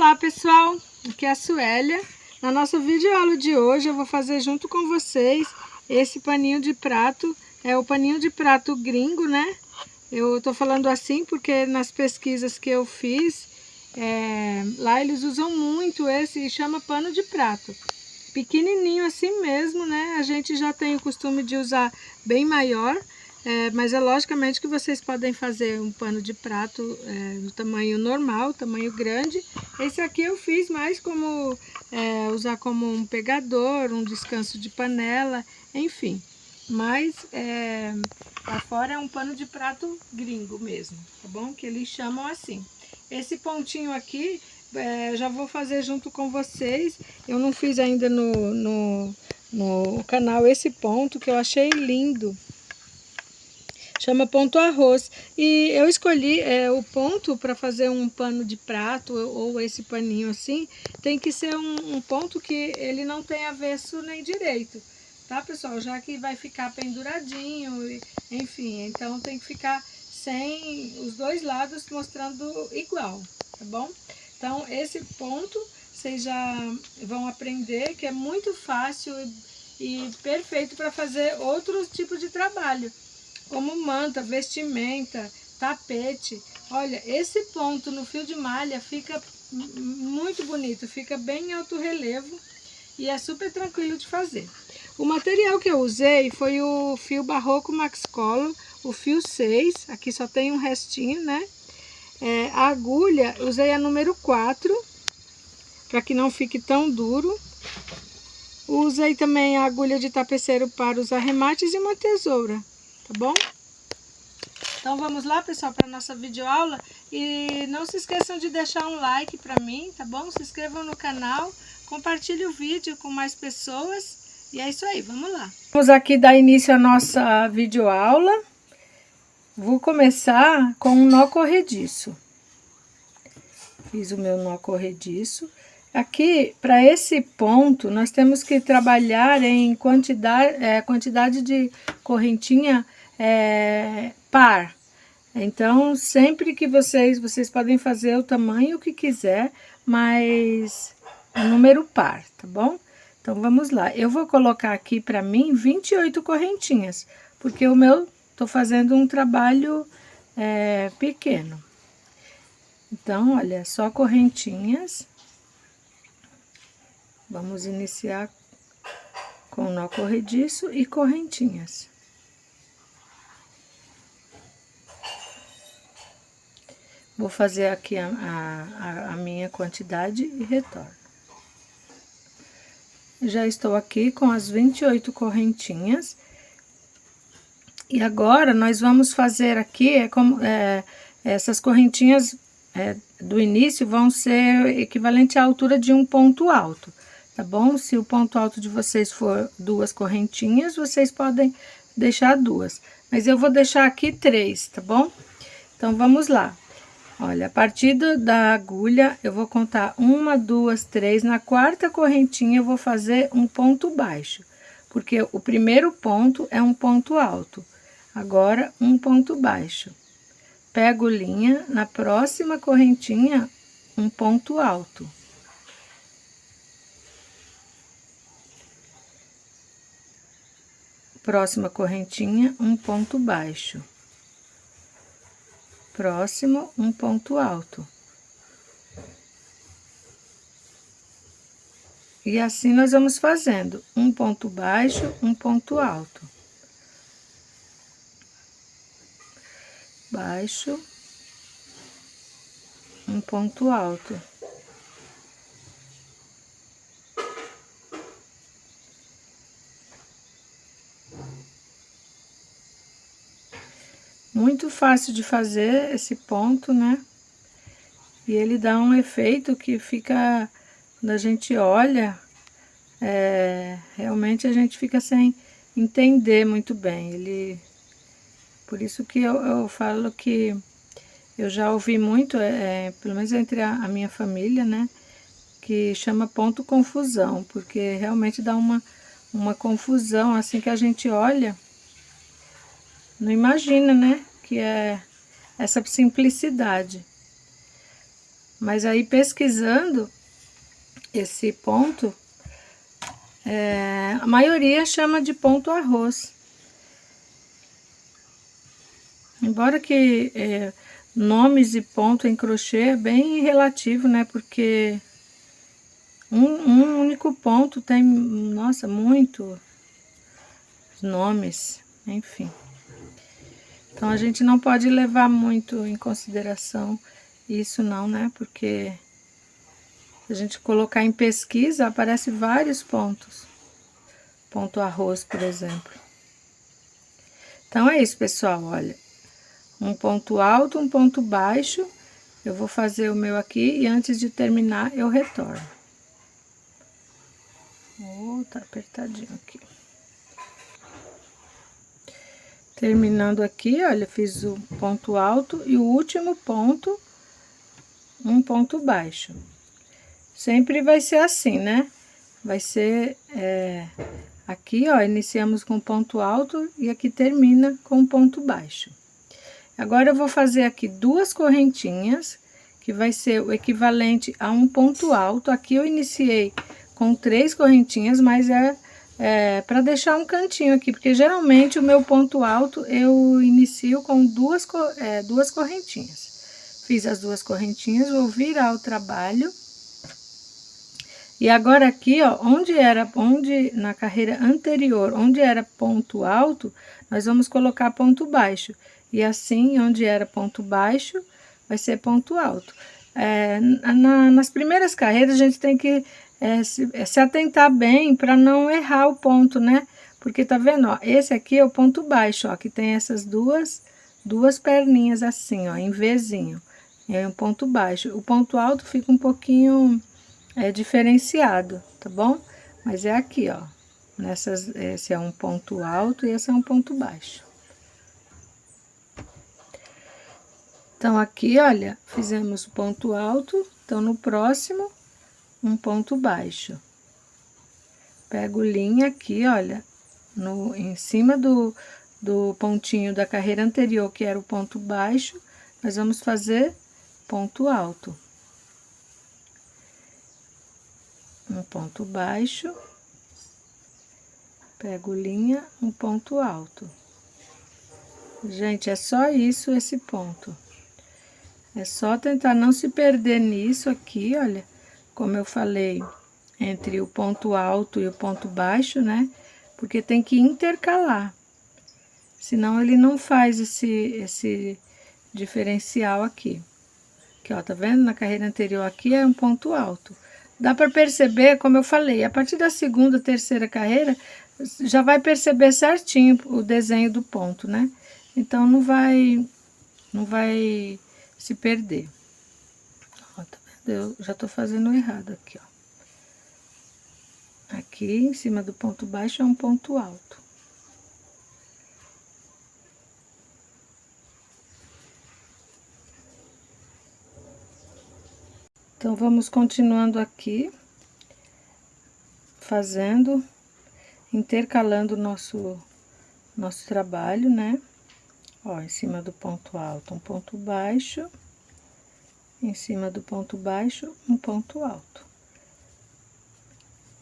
Olá pessoal, aqui é a Suélia. Na nossa videoaula de hoje eu vou fazer junto com vocês esse paninho de prato. É o paninho de prato gringo, né? Eu tô falando assim porque nas pesquisas que eu fiz, lá eles usam muito esse e chama pano de prato. Pequenininho assim mesmo, né? A gente já tem o costume de usar bem maior. Mas é logicamente que vocês podem fazer um pano de prato no tamanho normal, tamanho grande. Esse aqui eu fiz mais como usar como um pegador, um descanso de panela, enfim. Mas lá fora é um pano de prato gringo mesmo, tá bom? Que eles chamam assim. Esse pontinho aqui eu já vou fazer junto com vocês. Eu não fiz ainda no canal esse ponto que eu achei lindo. Chama ponto arroz. E eu escolhi o ponto para fazer um pano de prato ou esse paninho assim, tem que ser um ponto que ele não tem avesso nem direito, tá pessoal? Já que vai ficar penduradinho, enfim, então tem que ficar sem os dois lados mostrando igual, tá bom? Então esse ponto vocês já vão aprender que é muito fácil e perfeito para fazer outros tipos de trabalho, como manta, vestimenta, tapete. Olha, esse ponto no fio de malha fica muito bonito, fica bem em alto relevo e é super tranquilo de fazer. O material que eu usei foi o fio Barroco Max Color, o fio 6, aqui só tem um restinho, né? A agulha, usei a número 4, para que não fique tão duro. Usei também a agulha de tapeceiro para os arremates e uma tesoura, tá bom? Então vamos lá, pessoal, para a nossa videoaula. E não se esqueçam de deixar um like para mim, tá bom? Se inscrevam no canal, compartilhe o vídeo com mais pessoas. E é isso aí, vamos lá. Vamos aqui dar início à nossa videoaula. Vou começar com um nó corrediço. Fiz o meu nó corrediço. Aqui, para esse ponto, nós temos que trabalhar em quantidade de correntinha par. Então, sempre que vocês podem fazer o tamanho que quiser, mas o número par, tá bom? Então, vamos lá. Eu vou colocar aqui para mim 28 correntinhas, porque o meu, tô fazendo um trabalho pequeno. Então, olha, só correntinhas. Vamos iniciar com nó corrediço e correntinhas. Vou fazer aqui a minha quantidade e retorno. Já estou aqui com as 28 correntinhas. E agora, nós vamos fazer aqui, essas correntinhas do início vão ser equivalente à altura de um ponto alto, tá bom? Se o ponto alto de vocês for 2 correntinhas, vocês podem deixar 2. Mas eu vou deixar aqui 3, tá bom? Então, vamos lá. Olha, a partir da agulha, eu vou contar 1, 2, 3. Na quarta correntinha, eu vou fazer um ponto baixo, porque o primeiro ponto é um ponto alto. Agora, um ponto baixo. Pego linha, na próxima correntinha, um ponto alto. Próxima correntinha, um ponto baixo. Próximo, um ponto alto. E assim nós vamos fazendo, um ponto baixo, um ponto alto. Baixo, um ponto alto. Muito fácil de fazer esse ponto, né? E ele dá um efeito que fica, quando a gente olha, realmente a gente fica sem entender muito bem. Por isso que eu falo que eu já ouvi muito, pelo menos entre a minha família, né? Que chama ponto confusão, porque realmente dá uma confusão, assim que a gente olha, não imagina, né? Que é essa simplicidade. Mas aí pesquisando esse ponto, a maioria chama de ponto arroz. Embora que nomes e ponto em crochê é bem relativo, né? Porque um único ponto tem, nossa, muitos nomes, enfim. Então a gente não pode levar muito em consideração isso não, né? Porque se a gente colocar em pesquisa, aparece vários pontos. Ponto arroz, por exemplo. Então é isso, pessoal, olha. Um ponto alto, um ponto baixo. Eu vou fazer o meu aqui e antes de terminar eu retorno. Tá apertadinho aqui. Terminando aqui, olha, fiz o ponto alto e o último ponto, um ponto baixo. Sempre vai ser assim, né? Vai ser aqui, ó, iniciamos com ponto alto e aqui termina com ponto baixo. Agora eu vou fazer aqui 2 correntinhas, que vai ser o equivalente a um ponto alto. Aqui eu iniciei com 3 correntinhas, mas para deixar um cantinho aqui, porque geralmente o meu ponto alto eu inicio com duas correntinhas. Fiz as 2 correntinhas, vou virar o trabalho. E agora aqui, ó, onde na carreira anterior, onde era ponto alto, nós vamos colocar ponto baixo. E assim, onde era ponto baixo, vai ser ponto alto. Nas primeiras carreiras, a gente tem que se atentar bem para não errar o ponto, né? Porque tá vendo, ó, esse aqui é o ponto baixo, ó, que tem essas duas perninhas assim, ó, em Vzinho. É um ponto baixo. O ponto alto fica um pouquinho diferenciado, tá bom? Mas é aqui, ó. Esse é um ponto alto e esse é um ponto baixo. Então, aqui, olha, fizemos o ponto alto. Então, no próximo, um ponto baixo. Pego linha aqui, olha, em cima do pontinho da carreira anterior, que era o ponto baixo, nós vamos fazer ponto alto. Um ponto baixo, pego linha, um ponto alto. Gente, é só isso, esse ponto. É só tentar não se perder nisso aqui, olha, como eu falei, entre o ponto alto e o ponto baixo, né? Porque tem que intercalar, senão ele não faz esse diferencial aqui. Aqui, ó, tá vendo? Na carreira anterior aqui é um ponto alto. Dá para perceber, como eu falei, a partir da segunda, terceira carreira, já vai perceber certinho o desenho do ponto, né? Então, não vai se perder. Ó, tá vendo? Eu já tô fazendo errado aqui, ó. Aqui, em cima do ponto baixo, é um ponto alto. Então, vamos continuando aqui, fazendo, intercalando o nosso trabalho, né? Ó, em cima do ponto alto, um ponto baixo, em cima do ponto baixo, um ponto alto.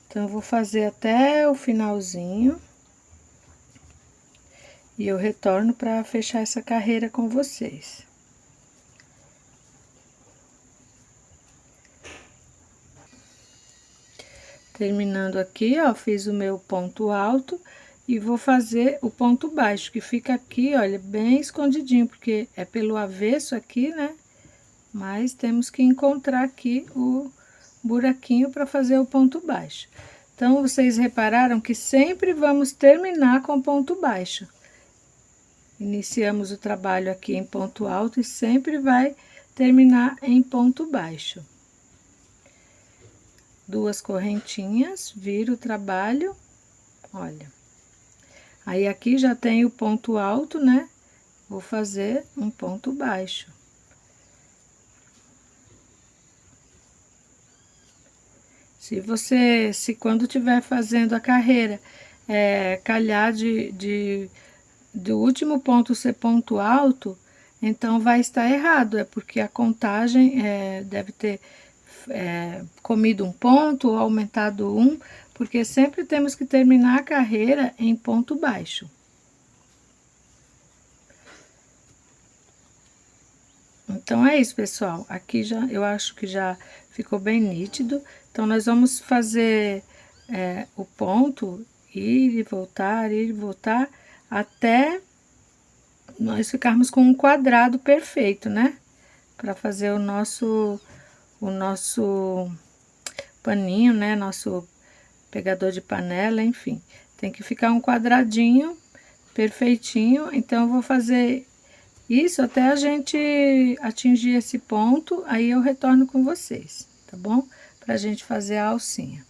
Então, eu vou fazer até o finalzinho. E eu retorno para fechar essa carreira com vocês. Terminando aqui, ó, fiz o meu ponto alto e vou fazer o ponto baixo, que fica aqui, olha, bem escondidinho, porque é pelo avesso aqui, né? Mas temos que encontrar aqui o buraquinho para fazer o ponto baixo. Então, vocês repararam que sempre vamos terminar com ponto baixo. Iniciamos o trabalho aqui em ponto alto e sempre vai terminar em ponto baixo. 2 correntinhas, viro o trabalho, olha. Aí, aqui já tem o ponto alto, né? Vou fazer um ponto baixo. Se quando estiver fazendo a carreira, calhar do último ponto ser ponto alto, então vai estar errado, é porque a contagem deve ter comido um ponto ou aumentado um, porque sempre temos que terminar a carreira em ponto baixo. Então é isso, pessoal. Aqui já eu acho que já ficou bem nítido. Então nós vamos fazer o ponto, ir e voltar, até nós ficarmos com um quadrado perfeito, né? Para fazer o nosso paninho, né? Nosso pegador de panela, enfim. Tem que ficar um quadradinho perfeitinho. Então eu vou fazer isso até a gente atingir esse ponto, aí eu retorno com vocês, tá bom? Pra gente fazer a alcinha.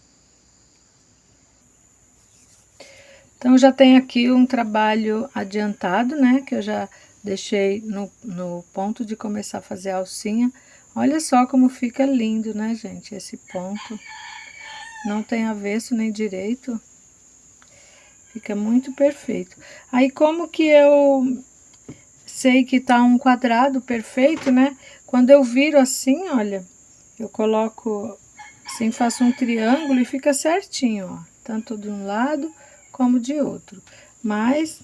Então, já tem aqui um trabalho adiantado, né? Que eu já deixei no ponto de começar a fazer a alcinha. Olha só como fica lindo, né, gente? Esse ponto. Não tem avesso nem direito. Fica muito perfeito. Aí, como que eu sei que tá um quadrado perfeito, né? Quando eu viro assim, olha, eu coloco assim, faço um triângulo e fica certinho, ó. Tanto de um lado como de outro. Mas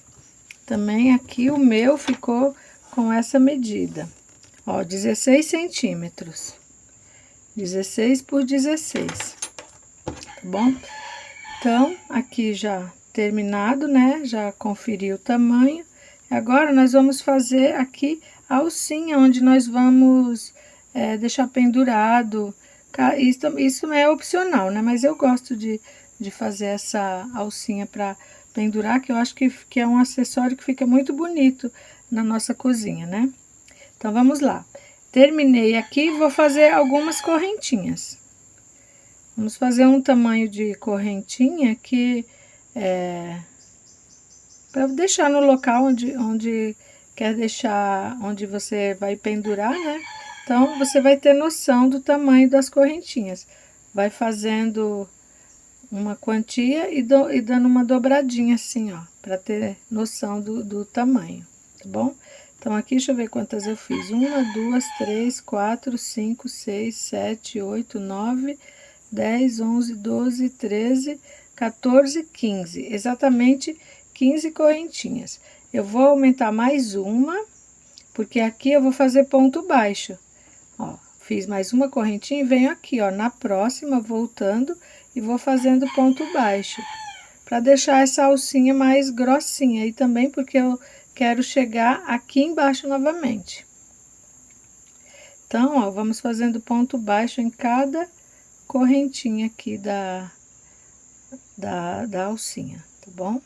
também aqui o meu ficou com essa medida, ó, 16 centímetros. 16 por 16, tá bom? Então, aqui já terminado, né? Já conferi o tamanho. Agora, nós vamos fazer aqui a alcinha, onde nós vamos deixar pendurado. Isso é opcional, né? Mas eu gosto de fazer essa alcinha para pendurar, que eu acho que é um acessório que fica muito bonito na nossa cozinha, né? Então, vamos lá. Terminei aqui, vou fazer algumas correntinhas. Vamos fazer um tamanho de correntinha que para deixar no local onde quer deixar, onde você vai pendurar, né? Então, você vai ter noção do tamanho das correntinhas. Vai fazendo uma quantia e dando uma dobradinha assim, ó, para ter noção do tamanho, tá bom? Então, aqui, deixa eu ver quantas eu fiz. 1, 2, 3, 4, 5, 6, 7, 8, 9, 10, 11, 12, 13, 14, 15. Exatamente 15 correntinhas. Eu vou aumentar mais uma, porque aqui eu vou fazer ponto baixo. Ó, fiz mais uma correntinha e venho aqui, ó, na próxima, voltando e vou fazendo ponto baixo. Para deixar essa alcinha mais grossinha. E também porque eu quero chegar aqui embaixo novamente. Então, ó, vamos fazendo ponto baixo em cada correntinha aqui da alcinha, tá bom?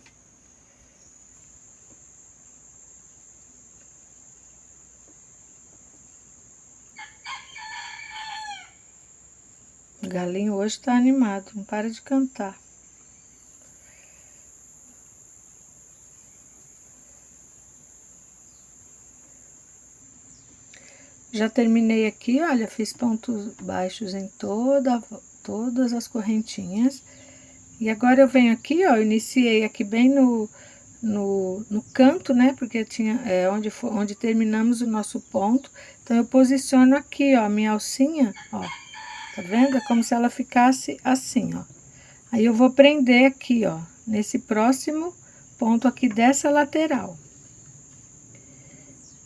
O galinho hoje tá animado, não para de cantar. Já terminei aqui, olha, fiz pontos baixos em todas as correntinhas. E agora eu venho aqui, ó, iniciei aqui bem no canto, né? Porque tinha, onde terminamos o nosso ponto. Então, eu posiciono aqui, ó, minha alcinha, ó. Tá vendo? É como se ela ficasse assim, ó. Aí, eu vou prender aqui, ó, nesse próximo ponto aqui dessa lateral.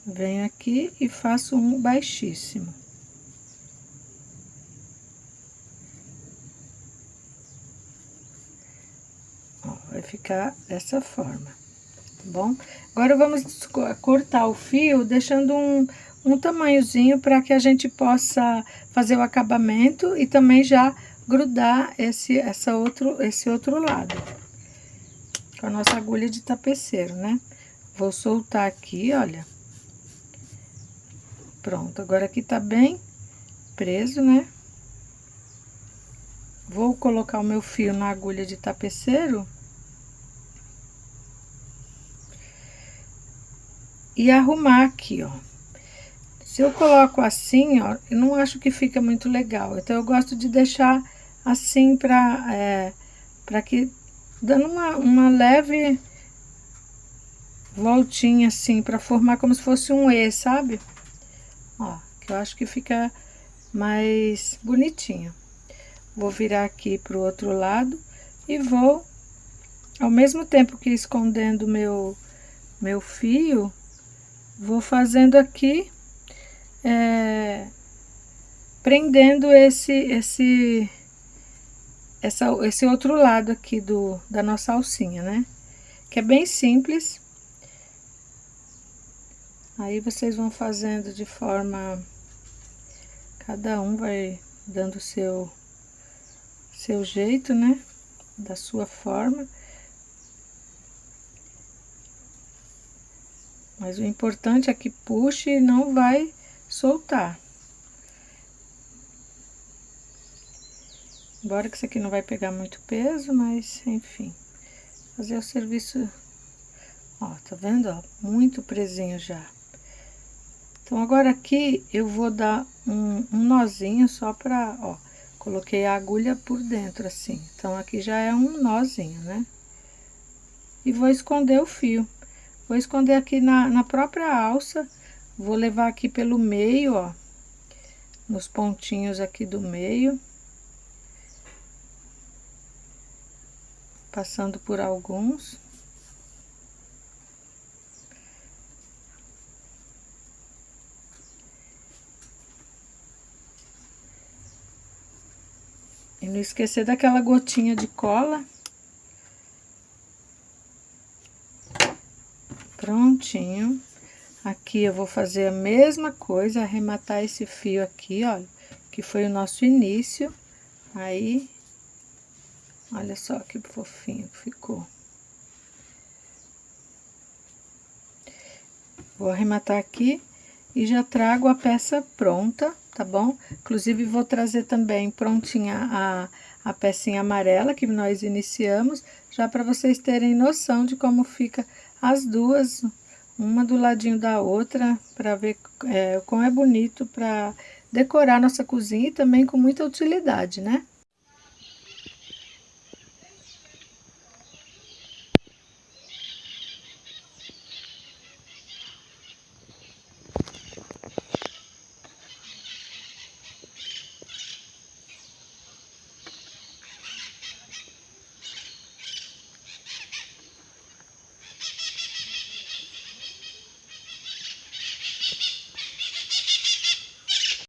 Venho aqui e faço um baixíssimo. Ó, vai ficar dessa forma, tá bom? Agora, vamos cortar o fio, deixando um tamanhozinho para que a gente possa fazer o acabamento e também já grudar esse outro lado. Com a nossa agulha de tapeceiro, né? Vou soltar aqui, olha. Pronto, agora aqui tá bem preso, né? Vou colocar o meu fio na agulha de tapeceiro. E arrumar aqui, ó. Se eu coloco assim, ó, eu não acho que fica muito legal. Então, eu gosto de deixar assim para que, dando uma leve voltinha assim, para formar como se fosse um E, sabe? Ó, que eu acho que fica mais bonitinho. Vou virar aqui pro outro lado e vou, ao mesmo tempo que escondendo meu fio, vou fazendo aqui, prendendo esse outro lado aqui da nossa alcinha, né? Que é bem simples. Aí vocês vão fazendo de forma, cada um vai dando o seu jeito, né? Da sua forma. Mas o importante é que puxe e não vai soltar. Embora que isso aqui não vai pegar muito peso, mas enfim. Fazer o serviço. Ó, tá vendo? Ó, muito presinho já. Então, agora aqui eu vou dar um nozinho só pra, ó, coloquei a agulha por dentro assim. Então, aqui já é um nozinho, né? E vou esconder o fio. Vou esconder aqui na própria alça. Vou levar aqui pelo meio, ó. Nos pontinhos aqui do meio. Passando por alguns. E não esquecer daquela gotinha de cola. Prontinho. Aqui eu vou fazer a mesma coisa, arrematar esse fio aqui, olha, que foi o nosso início. Aí, olha só que fofinho que ficou. Vou arrematar aqui e já trago a peça pronta, tá bom? Inclusive, vou trazer também prontinha a pecinha amarela que nós iniciamos, já para vocês terem noção de como fica as duas, uma do ladinho da outra, para ver como é bonito para decorar nossa cozinha e também com muita utilidade, né?